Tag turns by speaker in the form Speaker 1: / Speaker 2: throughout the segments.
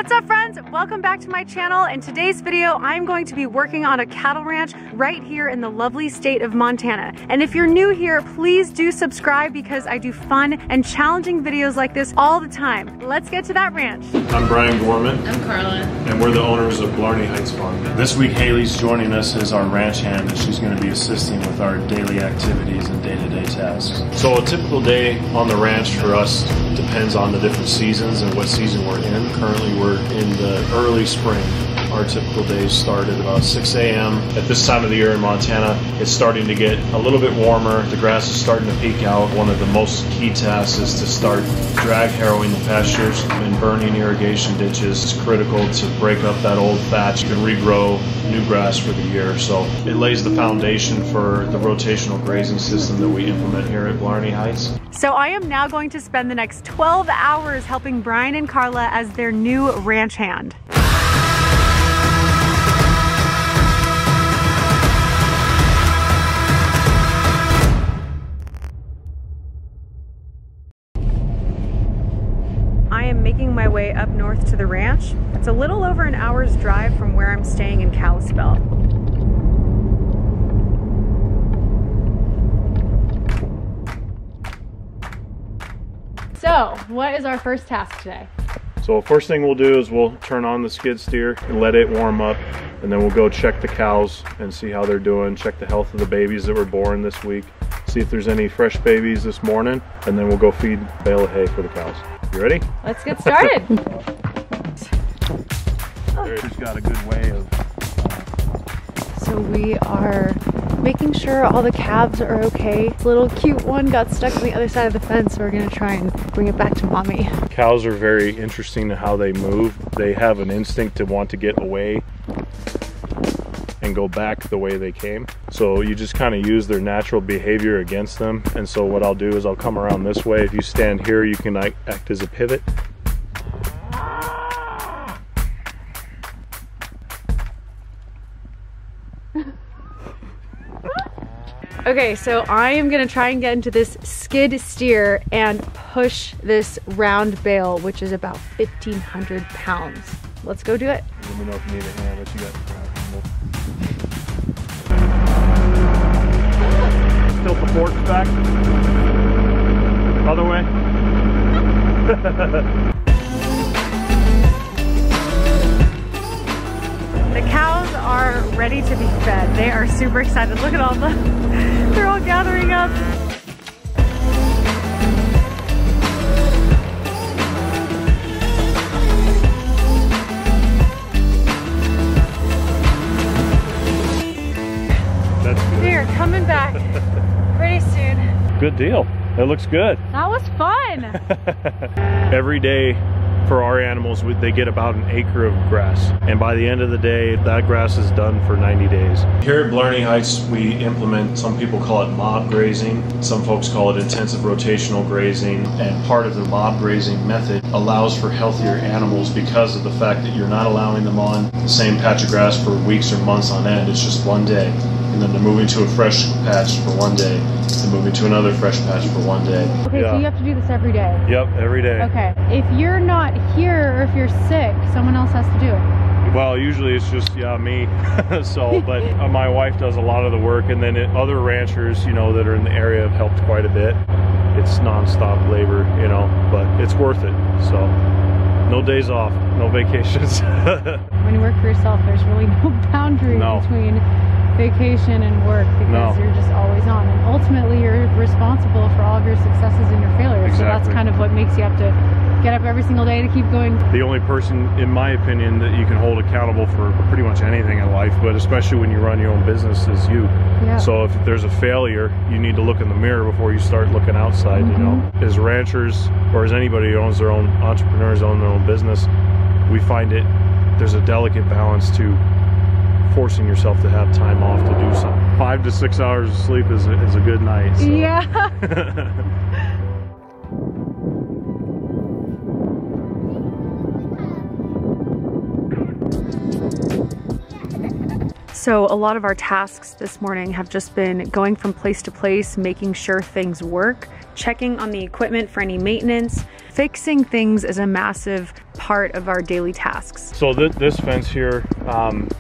Speaker 1: What's up, friends? Welcome back to my channel. In today's video, I'm going to be working on a cattle ranch right here in the lovely state of Montana. And if you're new here, please do subscribe because I do fun and challenging videos like this all the time. Let's get to that ranch.
Speaker 2: I'm Brian Gorman.
Speaker 3: I'm Karla.
Speaker 2: And we're the owners of Blarney Heights Farm. This week, Haley's joining us as our ranch hand, and she's going to be assisting with our daily activities and day-to-day tasks. So a typical day on the ranch for us depends on the different seasons and what season we're in. Currently, we're in the early spring. Our typical days start at about 6 a.m. At this time of the year in Montana, it's starting to get a little bit warmer. The grass is starting to peak out. One of the most key tasks is to start drag harrowing the pastures and burning irrigation ditches. It's critical to break up that old thatch. You can regrow new grass for the year. So it lays the foundation for the rotational grazing system that we implement here at Blarney Heights.
Speaker 1: So I am now going to spend the next 12 hours helping Brian and Karla as their new ranch hand. I am making my way up north to the ranch. It's a little over an hour's drive from where I'm staying in Kalispell. So, what is our first task today?
Speaker 2: So first thing we'll do is we'll turn on the skid steer and let it warm up, and then we'll go check the cows and see how they're doing, check the health of the babies that were born this week, see if there's any fresh babies this morning, and then we'll go feed a bale of hay for the cows. You ready?
Speaker 1: Let's get started.
Speaker 2: She's got a good way of...
Speaker 1: So we are making sure all the calves are okay. This little cute one got stuck on the other side of the fence, so we're gonna try and bring it back to mommy.
Speaker 2: Cows are very interesting in how they move. They have an instinct to want to get away and go back the way they came. So you just kind of use their natural behavior against them. And so what I'll do is I'll come around this way. If you stand here, you can act as a pivot.
Speaker 1: Okay, so I am gonna try and get into this skid steer and push this round bale, which is about 1,500 pounds. Let's go do it.
Speaker 2: Let me know if you need a hand, but you got the tilt the forks back. Other way.
Speaker 1: The cows are ready to be fed. They are super excited. Look at all the, they're all gathering up.
Speaker 2: That's good.
Speaker 1: They're coming back pretty soon.
Speaker 2: Good deal. That looks good.
Speaker 1: That was fun.
Speaker 2: Every day for our animals, they get about an acre of grass, and by the end of the day that grass is done for 90 days. Here at Blarney Heights we implement, some people call it mob grazing, some folks call it intensive rotational grazing, and part of the mob grazing method allows for healthier animals because of the fact that you're not allowing them on the same patch of grass for weeks or months on end. It's just one day, and then they're moving to a fresh patch for one day, then moving to another fresh patch for one day.
Speaker 1: Okay, so you have to do this every day?
Speaker 2: Yep, every day.
Speaker 1: Okay, if you're not here or if you're sick, someone else has to do it.
Speaker 2: Well, usually it's just, me. So, but my wife does a lot of the work, and then other ranchers, that are in the area have helped quite a bit. It's non-stop labor, but it's worth it. So, no days off, no vacations.
Speaker 1: When you work for yourself, there's really no boundary between vacation and work because you're just always on, and ultimately you're responsible for all of your successes and your failures.
Speaker 2: Exactly.
Speaker 1: So that's kind of what makes you have to get up every single day to keep going.
Speaker 2: The only person, in my opinion, that you can hold accountable for pretty much anything in life, but especially when you run your own business, is you. Yeah. So if there's a failure, you need to look in the mirror before you start looking outside. As ranchers, or as anybody who owns their own, entrepreneurs own their own business, we find there's a delicate balance to forcing yourself to have time off to do something. 5 to 6 hours of sleep is a good night. So.
Speaker 1: Yeah. So a lot of our tasks this morning have just been going from place to place, making sure things work, checking on the equipment for any maintenance. Fixing things is a massive part of our daily tasks.
Speaker 2: So this fence here,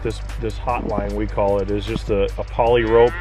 Speaker 2: this hot line we call it, is just a poly rope.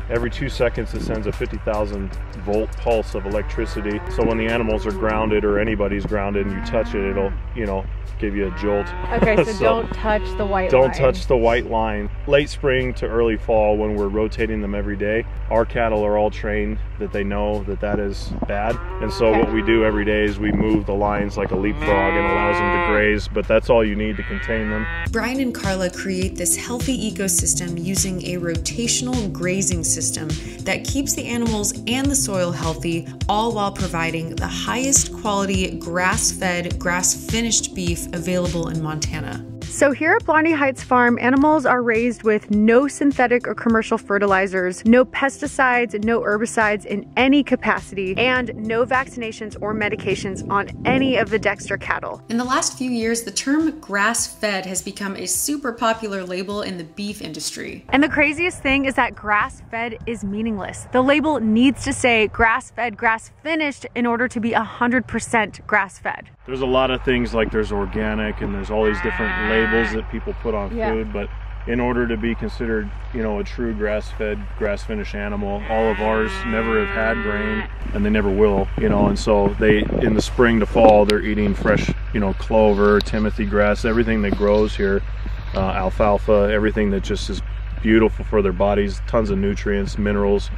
Speaker 2: Every 2 seconds it sends a 50,000 volt pulse of electricity. So when the animals are grounded or anybody's grounded and you touch it, it'll, you know, give you a jolt.
Speaker 1: Okay, so don't touch the white line.
Speaker 2: Don't touch the white line. Late spring to early fall, when we're rotating them every day, our cattle are all trained that they know that that is bad. And so what we do every day is we move the lines like a leapfrog and allows them to graze, but that's all you need to contain them.
Speaker 3: Brian and Karla create this healthy ecosystem using a rotational grazing system that keeps the animals and the soil healthy, all while providing the highest quality grass-fed, grass-finished beef available in Montana.
Speaker 1: So here at Blarney Heights Farm, animals are raised with no synthetic or commercial fertilizers, no pesticides, no herbicides in any capacity, and no vaccinations or medications on any of the Dexter cattle.
Speaker 3: In the last few years, the term grass-fed has become a super popular label in the beef industry.
Speaker 1: And the craziest thing is that grass-fed is meaningless. The label needs to say grass-fed, grass-finished in order to be 100% grass-fed.
Speaker 2: There's a lot of things, like there's organic and there's all these different labels that people put on food, but in order to be considered, you know, a true grass-fed, grass-finished animal, all of ours never have had grain and they never will, you know, and so they, in the spring to fall, they're eating fresh, you know, clover, timothy grass, everything that grows here, alfalfa, everything that just is beautiful for their bodies, tons of nutrients, minerals.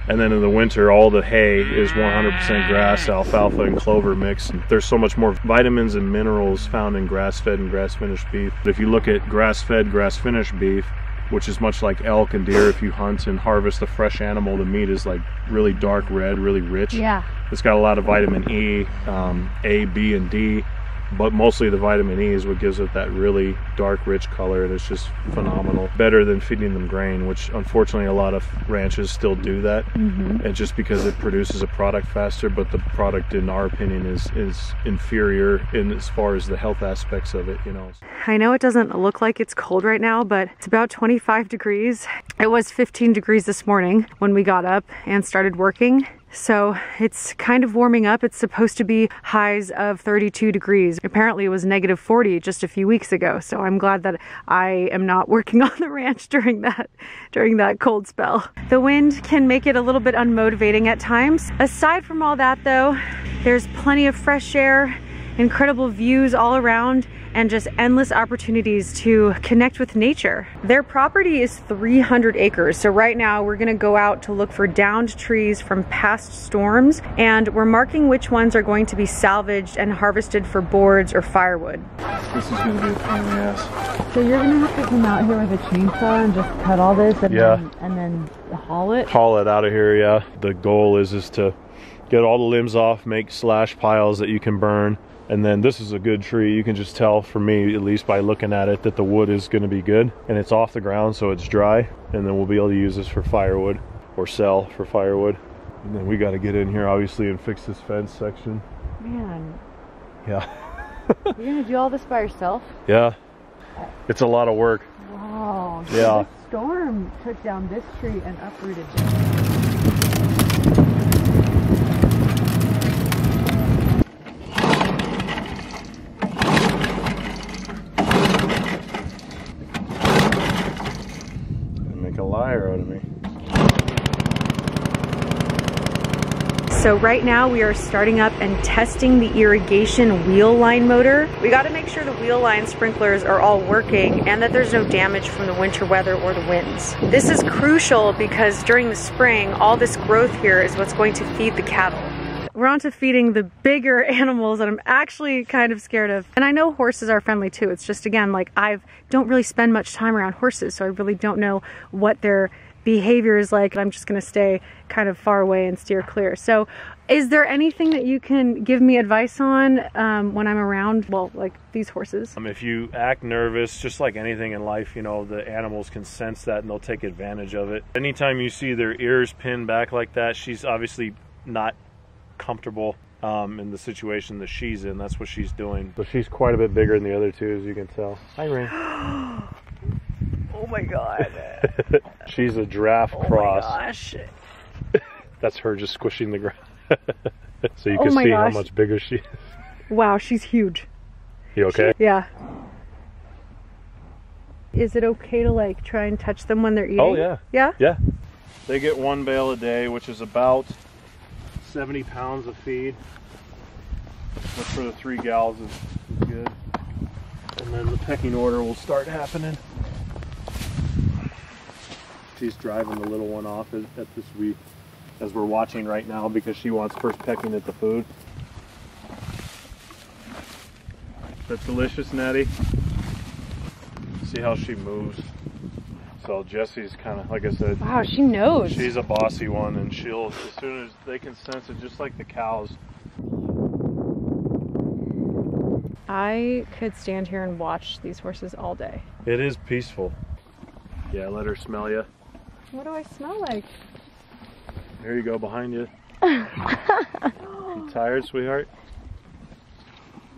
Speaker 2: And then in the winter, all the hay is 100% grass, alfalfa, and clover mix. There's so much more vitamins and minerals found in grass-fed and grass-finished beef. But if you look at grass-fed, grass-finished beef, which is much like elk and deer, if you hunt and harvest a fresh animal, the meat is like really dark red, really rich.
Speaker 1: Yeah.
Speaker 2: It's got a lot of vitamin E, A, B, and D. But mostly the vitamin E is what gives it that really dark, rich color, and it's just phenomenal. Better than feeding them grain, which unfortunately a lot of ranches still do that. And just because it produces a product faster, but the product, in our opinion, is inferior in as far as the health aspects of it, you know.
Speaker 1: I know it doesn't look like it's cold right now, but it's about 25 degrees. It was 15 degrees this morning when we got up and started working. So it's kind of warming up. It's supposed to be highs of 32 degrees. Apparently it was negative 40 just a few weeks ago. So I'm glad that I am not working on the ranch during that cold spell. The wind can make it a little bit unmotivating at times. Aside from all that though, there's plenty of fresh air, incredible views all around, and just endless opportunities to connect with nature. Their property is 300 acres. So right now we're gonna go out to look for downed trees from past storms, and we're marking which ones are going to be salvaged and harvested for boards or firewood.
Speaker 2: This is gonna be a pain in the ass.
Speaker 1: So you're gonna have to come out here with a chainsaw and just cut all this and, then haul it? Haul
Speaker 2: it out of here, yeah. The goal is to get all the limbs off, make slash piles that you can burn. And then this is a good tree. You can just tell, for me at least by looking at it, that the wood is going to be good. And it's off the ground, so it's dry. And then we'll be able to use this for firewood, or sell for firewood. And then we got to get in here, obviously, and fix this fence section.
Speaker 1: Man.
Speaker 2: Yeah.
Speaker 1: You're going to do all this by yourself?
Speaker 2: Yeah. It's a lot of work.
Speaker 1: Wow.
Speaker 2: Yeah.
Speaker 1: The storm took down this tree and uprooted it.
Speaker 2: Out of me.
Speaker 1: So right now we are starting up and testing the irrigation wheel line motor. We got to make sure the wheel line sprinklers are all working and that there's no damage from the winter weather or the winds. This is crucial because during the spring, all this growth here is what's going to feed the cattle. We're on to feeding the bigger animals that I'm actually kind of scared of. And I know horses are friendly too. It's just, again, like I don't really spend much time around horses, so I really don't know what their behavior is like. I'm just gonna stay kind of far away and steer clear. So is there anything that you can give me advice on when I'm around, well, like these horses?
Speaker 2: If you act nervous, just like anything in life, you know, the animals can sense that and they'll take advantage of it. Anytime you see their ears pinned back like that, she's obviously not comfortable in the situation that she's in. That's what she's doing. So she's quite a bit bigger than the other two, as you can tell. Hi, Rain.
Speaker 1: Oh my god.
Speaker 2: She's a giraffe cross.
Speaker 1: Oh my gosh.
Speaker 2: That's her just squishing the ground. So you can see how much bigger she is.
Speaker 1: Wow, she's huge.
Speaker 2: You okay?
Speaker 1: Yeah. Is it okay to like try and touch them when they're eating?
Speaker 2: Oh yeah.
Speaker 1: Yeah?
Speaker 2: Yeah. They get 1 bale a day, which is about 70 pounds of feed, which for the 3 gals is good. And then the pecking order will start happening. She's driving the little one off as we're watching right now, because she wants first pecking at the food. That's delicious, Natty. See how she moves. So Jessie's kind of, like I said,
Speaker 1: Wow, she knows.
Speaker 2: she's a bossy one, and she'll, as soon as they can sense it, just like the cows.
Speaker 1: I could stand here and watch these horses all day.
Speaker 2: It is peaceful. Yeah, let her smell you.
Speaker 1: What do I smell like?
Speaker 2: There you go, behind you. You tired, sweetheart?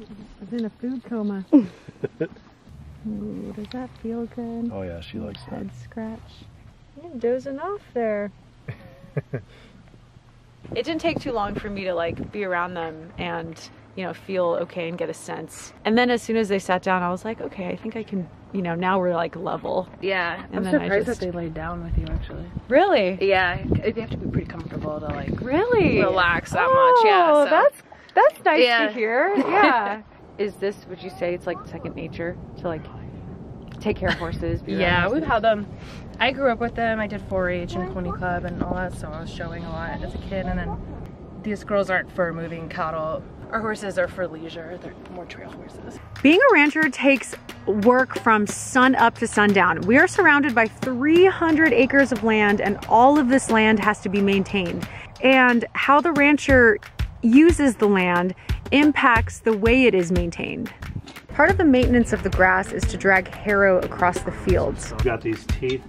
Speaker 1: I was in a food coma. Ooh, does that feel good?
Speaker 2: Oh yeah, she likes that.
Speaker 1: Head scratch. You're dozing off there. It didn't take too long for me to like be around them and, you know, feel okay and get a sense. And then as soon as they sat down, I was like, okay, I think I can, you know, now we're like level.
Speaker 4: Yeah,
Speaker 1: And
Speaker 4: I'm
Speaker 1: then I
Speaker 4: surprised
Speaker 1: just-
Speaker 4: that they laid down with you actually.
Speaker 1: Really?
Speaker 4: Yeah, you have to be pretty comfortable to like
Speaker 1: Really?
Speaker 4: relax that much. Yeah,
Speaker 1: Oh,
Speaker 4: so.
Speaker 1: that's nice
Speaker 4: Yeah.
Speaker 1: to hear. Yeah. Is this, would you say it's like second nature to like take care of horses? Be around
Speaker 4: Yeah,
Speaker 1: horses?
Speaker 4: we've had them. I grew up with them. I did 4-H and pony club and all that, so I was showing a lot as a kid. And then these girls aren't for moving cattle. Our horses are for leisure. They're more trail horses.
Speaker 1: Being a rancher takes work from sun up to sundown. We are surrounded by 300 acres of land, and all of this land has to be maintained. And how the rancher uses the land impacts the way it is maintained. Part of the maintenance of the grass is to drag harrow across the fields.
Speaker 2: I've got these teeth,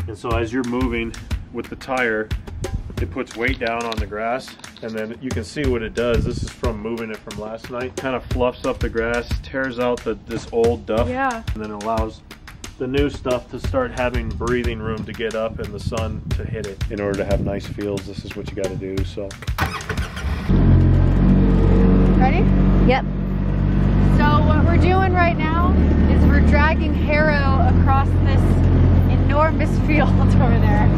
Speaker 2: and so as you're moving with the tire, it puts weight down on the grass, and then you can see what it does. This is from moving it from last night. Kind of fluffs up the grass, tears out this old duff,
Speaker 1: Yeah.
Speaker 2: and then allows the new stuff to start having breathing room to get up and the sun to hit it. In order to have nice fields, this is what you got to do. So.
Speaker 1: Ready? Yep. So what we're doing right now is we're dragging harrow across this enormous field over there.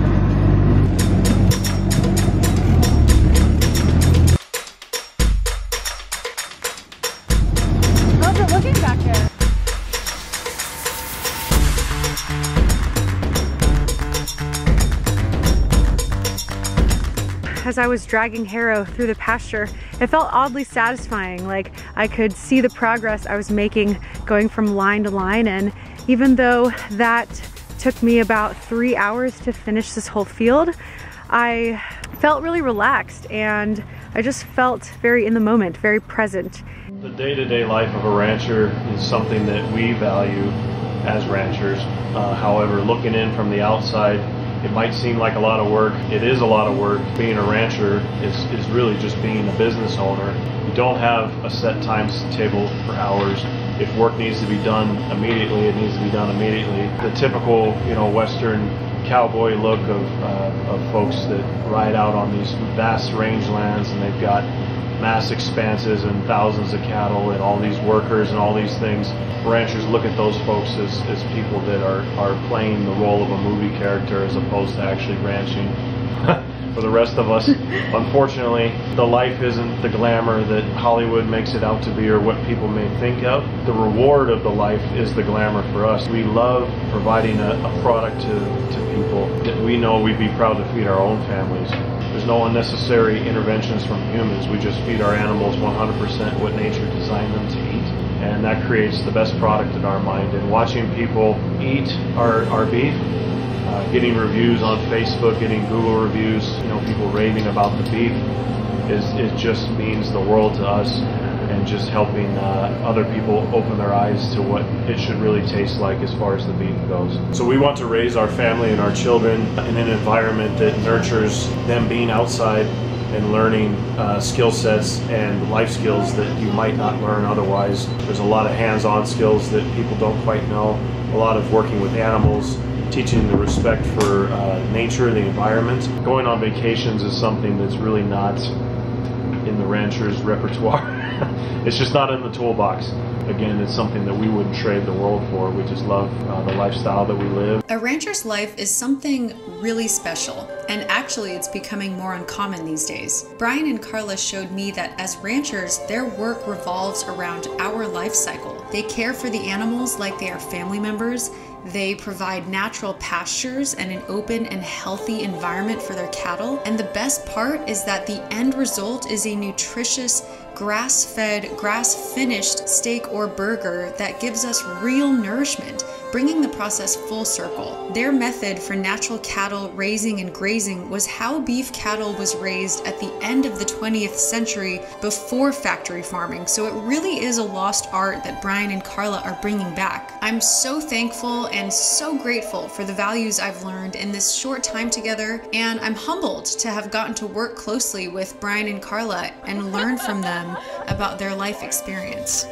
Speaker 1: How's it looking back there? As I was dragging harrow through the pasture, it felt oddly satisfying. Like I could see the progress I was making going from line to line. And even though that took me about 3 hours to finish this whole field, I felt really relaxed and I just felt very in the moment, very present.
Speaker 2: The day-to-day life of a rancher is something that we value as ranchers. However, looking in from the outside, it might seem like a lot of work. It is a lot of work. Being a rancher is really just being a business owner. You don't have a set timetable for hours. If work needs to be done immediately, it needs to be done immediately. The typical, you know, Western cowboy look of folks that ride out on these vast rangelands, and they've got mass expanses and thousands of cattle and all these workers and all these things. Ranchers look at those folks as people that are playing the role of a movie character as opposed to actually ranching. For the rest of us, unfortunately, the life isn't the glamour that Hollywood makes it out to be or what people may think of. The reward of the life is the glamour for us. We love providing a product to people that we know we'd be proud to feed our own families. There's no unnecessary interventions from humans. We just feed our animals 100% what nature designed them to eat. And that creates the best product in our mind. And watching people eat our beef, getting reviews on Facebook, getting Google reviews, you know, people raving about the beef, it just means the world to us, and just helping other people open their eyes to what it should really taste like as far as the beef goes. So we want to raise our family and our children in an environment that nurtures them being outside and learning skill sets and life skills that you might not learn otherwise. There's a lot of hands-on skills that people don't quite know, a lot of working with animals, teaching the respect for nature, the environment. Going on vacations is something that's really not in the rancher's repertoire. It's just not in the toolbox. again, it's something that we wouldn't trade the world for. We just love the lifestyle that we live.
Speaker 3: A rancher's life is something really special, and actually it's becoming more uncommon these days. Brian and Karla showed me that as ranchers, their work revolves around our life cycle. They care for the animals like they are family members. They provide natural pastures and an open and healthy environment for their cattle. And the best part is that the end result is a nutritious, grass-fed, grass-finished steak or burger that gives us real nourishment, bringing the process full circle. Their method for natural cattle raising and grazing was how beef cattle was raised at the end of the 20th century before factory farming, so it really is a lost art that Brian and Karla are bringing back. I'm so thankful and so grateful for the values I've learned in this short time together, and I'm humbled to have gotten to work closely with Brian and Karla and learn from them about their life experience.